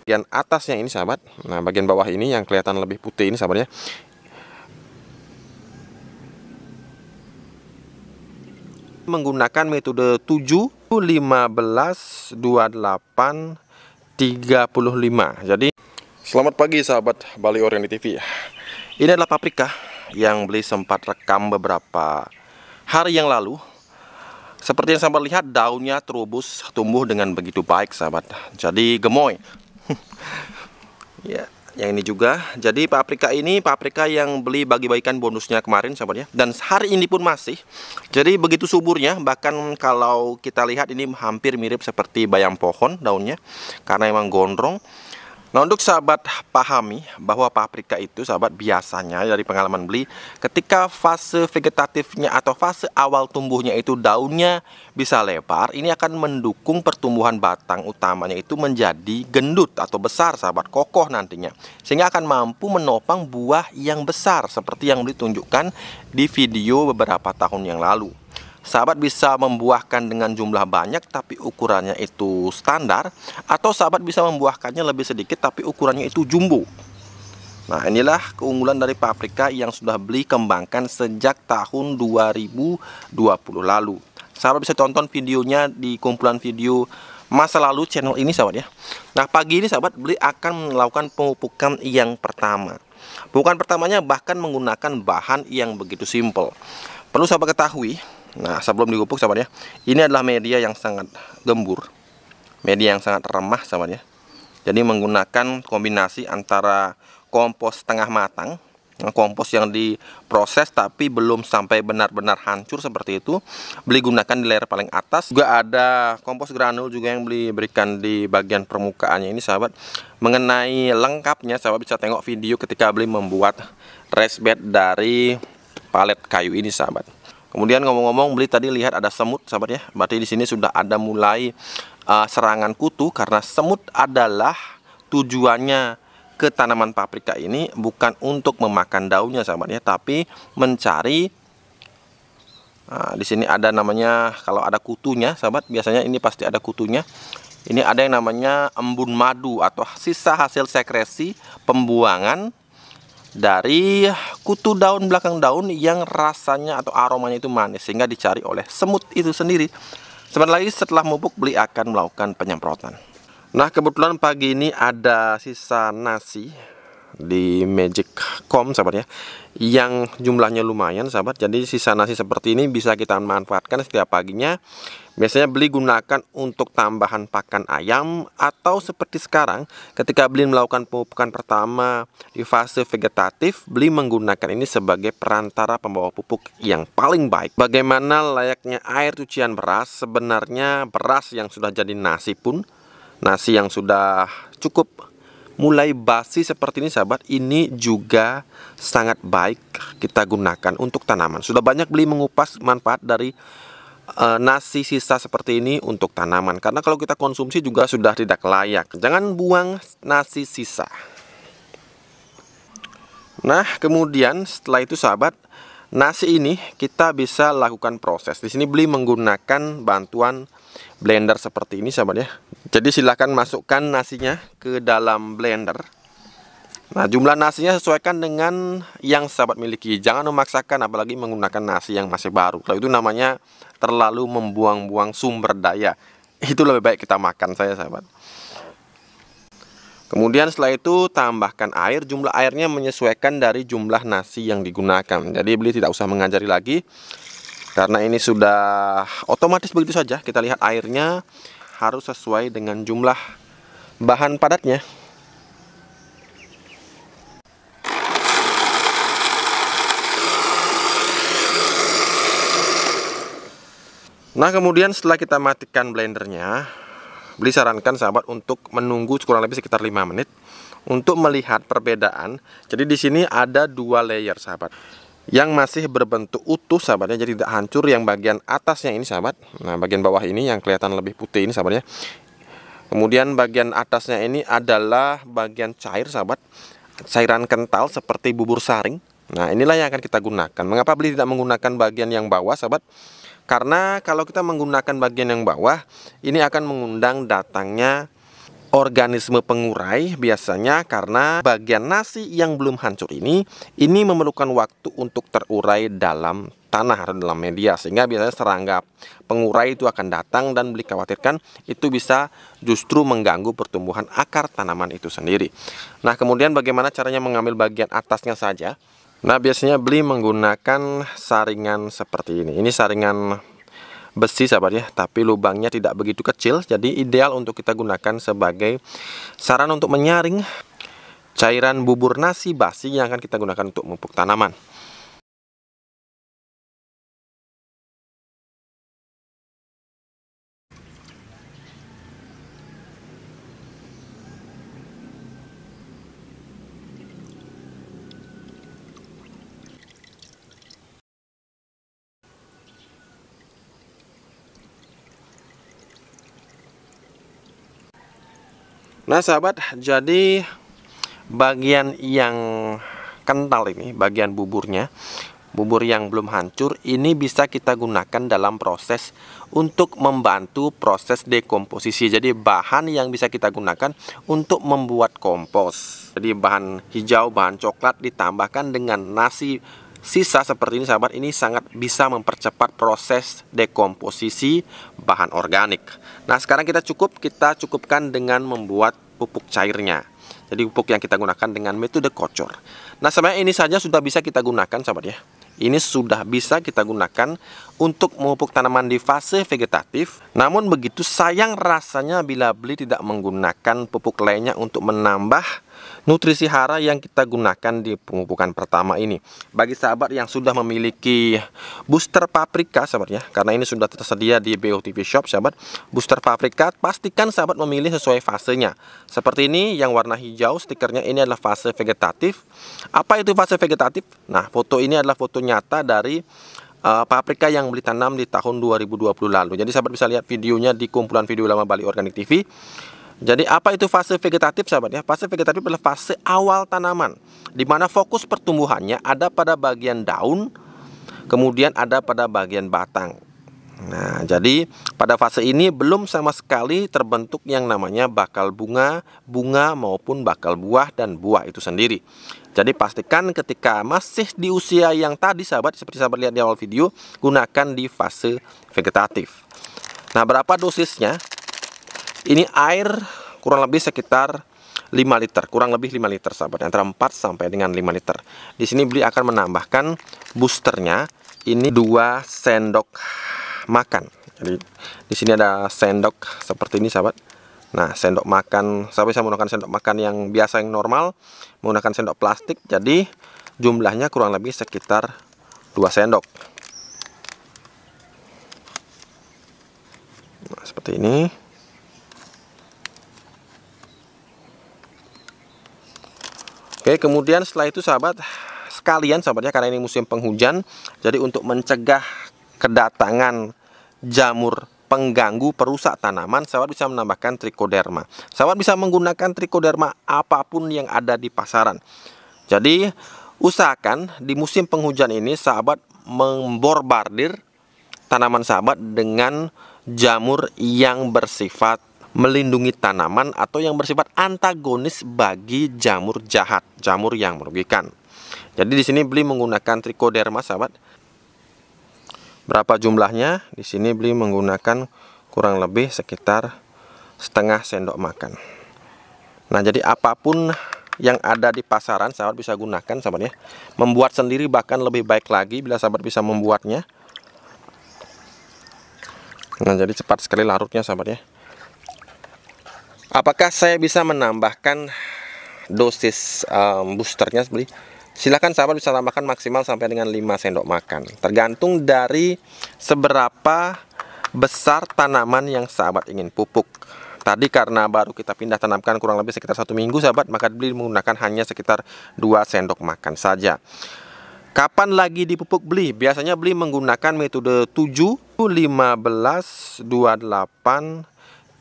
Bagian atasnya ini sahabat, nah bagian bawah ini yang kelihatan lebih putih ini sahabatnya, menggunakan metode 7, 15, 28, 35. Jadi selamat pagi sahabat Bali Oriented TV. Ini adalah paprika yang beli sempat rekam beberapa hari yang lalu. Seperti yang sahabat lihat, daunnya terubus tumbuh dengan begitu baik sahabat. Jadi gemoy. Ya, yang ini juga. Jadi paprika ini paprika yang beli bagi-bagikan bonusnya kemarin sahabat ya. Dan hari ini pun masih. Jadi begitu suburnya, bahkan kalau kita lihat ini hampir mirip seperti bayam pohon daunnya karena emang gondrong. Nah, untuk sahabat pahami bahwa paprika itu sahabat biasanya dari pengalaman beli, ketika fase vegetatifnya atau fase awal tumbuhnya itu daunnya bisa lebar, ini akan mendukung pertumbuhan batang utamanya itu menjadi gendut atau besar sahabat, kokoh nantinya, sehingga akan mampu menopang buah yang besar seperti yang beli tunjukkan di video beberapa tahun yang lalu. Sahabat bisa membuahkan dengan jumlah banyak tapi ukurannya itu standar, atau sahabat bisa membuahkannya lebih sedikit tapi ukurannya itu jumbo. Nah, inilah keunggulan dari paprika yang sudah beli kembangkan sejak tahun 2020 lalu. Sahabat bisa tonton videonya di kumpulan video masa lalu channel ini sahabat ya. Nah, pagi ini sahabat beli akan melakukan pemupukan yang pertama. Pemupukan pertamanya bahkan menggunakan bahan yang begitu simpel. Perlu sahabat ketahui, nah sebelum dipupuk sahabat ya, ini adalah media yang sangat gembur, media yang sangat remah sahabat ya. Jadi menggunakan kombinasi antara kompos setengah matang, kompos yang diproses tapi belum sampai benar-benar hancur seperti itu, beli gunakan di layer paling atas. Juga ada kompos granul juga yang beli berikan di bagian permukaannya ini sahabat. Mengenai lengkapnya sahabat bisa tengok video ketika beli membuat raised bed dari palet kayu ini sahabat. Kemudian ngomong-ngomong, beli tadi lihat ada semut sahabat ya. Berarti di sini sudah ada mulai serangan kutu, karena semut adalah tujuannya ke tanaman paprika ini bukan untuk memakan daunnya sahabat ya, tapi mencari. Nah, di sini ada namanya, kalau ada kutunya sahabat, biasanya ini pasti ada kutunya. Ini ada yang namanya embun madu atau sisa hasil sekresi pembuangan dari kutu daun belakang daun yang rasanya atau aromanya itu manis, sehingga dicari oleh semut itu sendiri. Sebentar lagi setelah mupuk beli akan melakukan penyemprotan. Nah, kebetulan pagi ini ada sisa nasi di Magicom sahabat ya, yang jumlahnya lumayan sahabat. Jadi sisa nasi seperti ini bisa kita manfaatkan setiap paginya. Biasanya beli gunakan untuk tambahan pakan ayam, atau seperti sekarang ketika beli melakukan pemupukan pertama di fase vegetatif, beli menggunakan ini sebagai perantara pembawa pupuk yang paling baik. Bagaimana layaknya air cucian beras, sebenarnya beras yang sudah jadi nasi pun, nasi yang sudah cukup mulai basi seperti ini sahabat, ini juga sangat baik kita gunakan untuk tanaman. Sudah banyak beli mengupas manfaat dari nasi sisa seperti ini untuk tanaman, karena kalau kita konsumsi juga sudah tidak layak. Jangan buang nasi sisa. Nah, kemudian setelah itu sahabat, nasi ini kita bisa lakukan proses. Di sini beli menggunakan bantuan blender seperti ini sahabat ya. Jadi silahkan masukkan nasinya ke dalam blender. Nah, jumlah nasinya sesuaikan dengan yang sahabat miliki. Jangan memaksakan, apalagi menggunakan nasi yang masih baru. Kalau itu namanya terlalu membuang-buang sumber daya. Itu lebih baik kita makan saya sahabat. Kemudian setelah itu tambahkan air. Jumlah airnya menyesuaikan dari jumlah nasi yang digunakan. Jadi beli tidak usah mengajari lagi, karena ini sudah otomatis begitu saja. Kita lihat airnya harus sesuai dengan jumlah bahan padatnya. Nah, kemudian setelah kita matikan blendernya, beli sarankan sahabat untuk menunggu kurang lebih sekitar 5 menit untuk melihat perbedaan. Jadi di sini ada 2 layer sahabat yang masih berbentuk utuh sahabatnya, jadi tidak hancur. Yang bagian atasnya ini sahabat, nah bagian bawah ini yang kelihatan lebih putih ini sahabatnya. Kemudian bagian atasnya ini adalah bagian cair sahabat, cairan kental seperti bubur saring. Nah, inilah yang akan kita gunakan. Mengapa beli tidak menggunakan bagian yang bawah sahabat? Karena kalau kita menggunakan bagian yang bawah, ini akan mengundang datangnya organisme pengurai biasanya karena bagian nasi yang belum hancur ini memerlukan waktu untuk terurai dalam tanah atau dalam media, sehingga biasanya serangga pengurai itu akan datang dan dikhawatirkan itu bisa justru mengganggu pertumbuhan akar tanaman itu sendiri. Nah, kemudian bagaimana caranya mengambil bagian atasnya saja? Nah, biasanya beli menggunakan saringan seperti ini. Ini saringan besi sahabat ya, tapi lubangnya tidak begitu kecil, jadi ideal untuk kita gunakan sebagai saran untuk menyaring cairan bubur nasi basi yang akan kita gunakan untuk memupuk tanaman. Nah sahabat, jadi bagian yang kental ini, bagian buburnya, bubur yang belum hancur, ini bisa kita gunakan dalam proses untuk membantu proses dekomposisi. Jadi bahan yang bisa kita gunakan untuk membuat kompos. Jadi bahan hijau, bahan coklat ditambahkan dengan nasi sisa seperti ini sahabat, ini sangat bisa mempercepat proses dekomposisi bahan organik. Nah sekarang kita cukupkan dengan membuat pupuk cairnya. Jadi pupuk yang kita gunakan dengan metode kocor. Nah sebenarnya ini saja sudah bisa kita gunakan sahabat ya. Ini sudah bisa kita gunakan untuk memupuk tanaman di fase vegetatif. Namun begitu sayang rasanya bila beli tidak menggunakan pupuk lainnya untuk menambah nutrisi hara yang kita gunakan di pemupukan pertama ini. Bagi sahabat yang sudah memiliki booster paprika sahabat ya, karena ini sudah tersedia di BOTV Shop sahabat, booster paprika pastikan sahabat memilih sesuai fasenya. Seperti ini yang warna hijau stikernya, ini adalah fase vegetatif. Apa itu fase vegetatif? Nah foto ini adalah foto nyata dari paprika yang beli tanam di tahun 2020 lalu. Jadi sahabat bisa lihat videonya di kumpulan video lama Bali Organik TV. Jadi apa itu fase vegetatif sahabat ya? Fase vegetatif adalah fase awal tanaman, di mana fokus pertumbuhannya ada pada bagian daun, kemudian ada pada bagian batang. Nah, jadi pada fase ini belum sama sekali terbentuk yang namanya bakal bunga maupun bakal buah dan buah itu sendiri. Jadi pastikan ketika masih di usia yang tadi sahabat, seperti sahabat lihat di awal video, gunakan di fase vegetatif. Nah, berapa dosisnya? Ini air kurang lebih sekitar 5 liter, kurang lebih 5 liter sahabat, antara 4 sampai dengan 5 liter. Di sini beli akan menambahkan boosternya, ini 2 sendok makan. Jadi di sini ada sendok seperti ini sahabat. Nah, sendok makan, saya bisa menggunakan sendok makan yang biasa yang normal, menggunakan sendok plastik. Jadi jumlahnya kurang lebih sekitar 2 sendok. Nah, seperti ini. Oke, kemudian setelah itu sahabat sekalian sahabat ya, karena ini musim penghujan, jadi untuk mencegah kedatangan jamur pengganggu perusak tanaman, sahabat bisa menambahkan trichoderma. Sahabat bisa menggunakan trichoderma apapun yang ada di pasaran. Jadi usahakan di musim penghujan ini sahabat membombardir tanaman sahabat dengan jamur yang bersifat melindungi tanaman atau yang bersifat antagonis bagi jamur jahat, jamur yang merugikan. Jadi di sini beli menggunakan trichoderma sahabat. Berapa jumlahnya? Di sini beli menggunakan kurang lebih sekitar setengah sendok makan. Nah, jadi apapun yang ada di pasaran sahabat bisa gunakan sahabat ya. Membuat sendiri bahkan lebih baik lagi bila sahabat bisa membuatnya. Nah, jadi cepat sekali larutnya sahabat ya. Apakah saya bisa menambahkan dosis boosternya beli? Silakan sahabat bisa tambahkan maksimal sampai dengan 5 sendok makan. Tergantung dari seberapa besar tanaman yang sahabat ingin pupuk. Tadi karena baru kita pindah tanamkan kurang lebih sekitar 1 minggu sahabat, maka beli menggunakan hanya sekitar 2 sendok makan saja. Kapan lagi dipupuk beli? Biasanya beli menggunakan metode 7, 15, 28,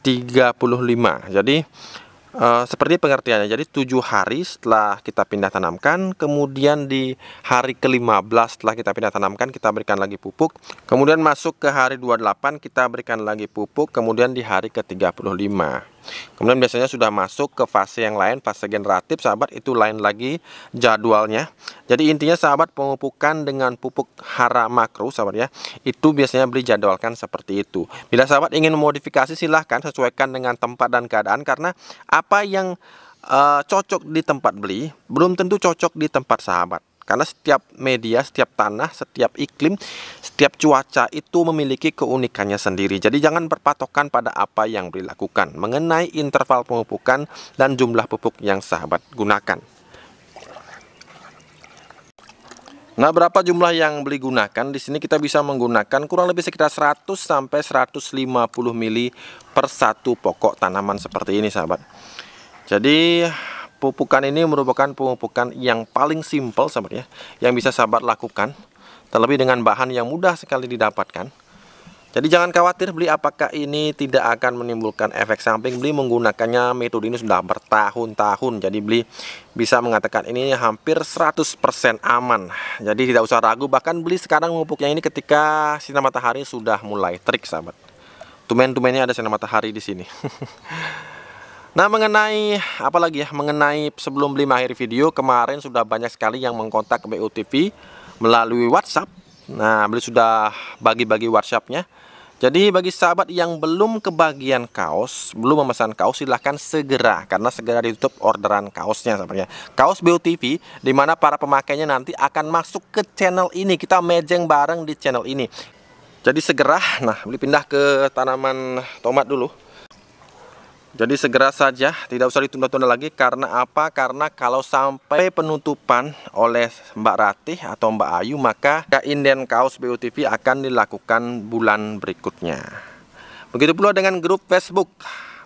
35. Jadi seperti pengertiannya, jadi 7 hari setelah kita pindah tanamkan, kemudian di hari ke-15 setelah kita pindah tanamkan kita berikan lagi pupuk, kemudian masuk ke hari 28 kita berikan lagi pupuk, kemudian di hari ke-35. Kemudian biasanya sudah masuk ke fase yang lain, fase generatif sahabat, itu lain lagi jadwalnya. Jadi intinya sahabat, pemupukan dengan pupuk hara makro sahabat ya, itu biasanya beli jadwalkan seperti itu. Bila sahabat ingin memodifikasi silahkan sesuaikan dengan tempat dan keadaan, karena apa yang cocok di tempat beli belum tentu cocok di tempat sahabat. Karena setiap media, setiap tanah, setiap iklim, setiap cuaca itu memiliki keunikannya sendiri. Jadi jangan berpatokan pada apa yang beli lakukan mengenai interval pemupukan dan jumlah pupuk yang sahabat gunakan. Nah, berapa jumlah yang beli gunakan? Di sini kita bisa menggunakan kurang lebih sekitar 100 sampai 150 mili per satu pokok tanaman seperti ini sahabat. Jadi pupukan ini merupakan pemupukan yang paling simpel sahabat ya, yang bisa sahabat lakukan, terlebih dengan bahan yang mudah sekali didapatkan. Jadi jangan khawatir beli apakah ini tidak akan menimbulkan efek samping. Beli menggunakannya metode ini sudah bertahun-tahun. Jadi beli bisa mengatakan ini hampir 100% aman. Jadi tidak usah ragu, bahkan beli sekarang memupuknya ini ketika sinar matahari sudah mulai terik sahabat. Tumen-tumennya ada sinar matahari di sini. Nah, mengenai apalagi ya, mengenai sebelum beli mengakhiri video, kemarin sudah banyak sekali yang mengkontak BO TV melalui WhatsApp. Nah, beli sudah bagi-bagi WhatsAppnya. Jadi bagi sahabat yang belum kebagian kaos, belum memesan kaos, silahkan segera, karena segera ditutup orderan kaosnya sahabatnya. Kaos BO TV, di mana para pemakainya nanti akan masuk ke channel ini, kita mejeng bareng di channel ini. Jadi segera, nah beli pindah ke tanaman tomat dulu. Jadi segera saja, tidak usah ditunda-tunda lagi. Karena apa? Karena kalau sampai penutupan oleh Mbak Ratih atau Mbak Ayu, maka inden kaos BO TV akan dilakukan bulan berikutnya. Begitu pula dengan grup Facebook.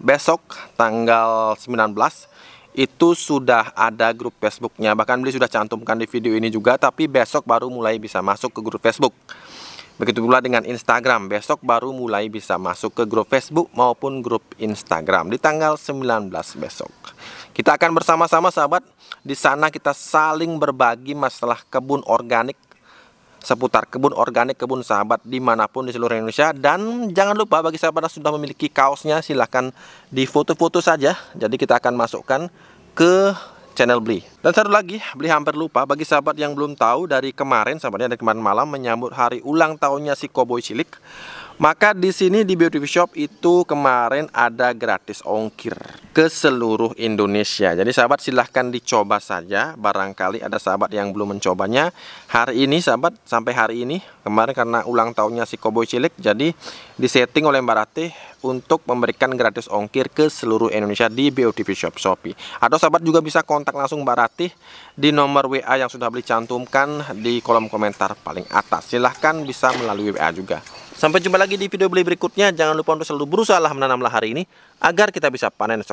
Besok tanggal 19 itu sudah ada grup Facebooknya. Bahkan beli sudah cantumkan di video ini juga, tapi besok baru mulai bisa masuk ke grup Facebook. Begitu pula dengan Instagram, besok baru mulai bisa masuk ke grup Facebook maupun grup Instagram di tanggal 19 besok. Kita akan bersama-sama sahabat, di sana kita saling berbagi masalah kebun organik, seputar kebun organik, kebun sahabat dimanapun di seluruh Indonesia. Dan jangan lupa bagi sahabat yang sudah memiliki kaosnya, silahkan di foto-foto saja. Jadi kita akan masukkan ke channel beli. Dan satu lagi, beli hampir lupa, bagi sahabat yang belum tahu, dari kemarin sahabatnya, dari kemarin malam menyambut hari ulang tahunnya si Cowboy Cilik, maka di sini di BO TV Shop itu kemarin ada gratis ongkir ke seluruh Indonesia. Jadi sahabat silahkan dicoba saja, barangkali ada sahabat yang belum mencobanya. Hari ini sahabat, sampai hari ini, kemarin karena ulang tahunnya si Cowboy Cilik, jadi disetting oleh Mbak Ratih untuk memberikan gratis ongkir ke seluruh Indonesia di BO TV Shop Shopee. Atau sahabat juga bisa kontak langsung Mbak Ratih di nomor WA yang sudah beli cantumkan di kolom komentar paling atas. Silahkan bisa melalui WA juga. Sampai jumpa lagi di video beli berikutnya. Jangan lupa untuk selalu berusaha menanamlah hari ini agar kita bisa panen esok.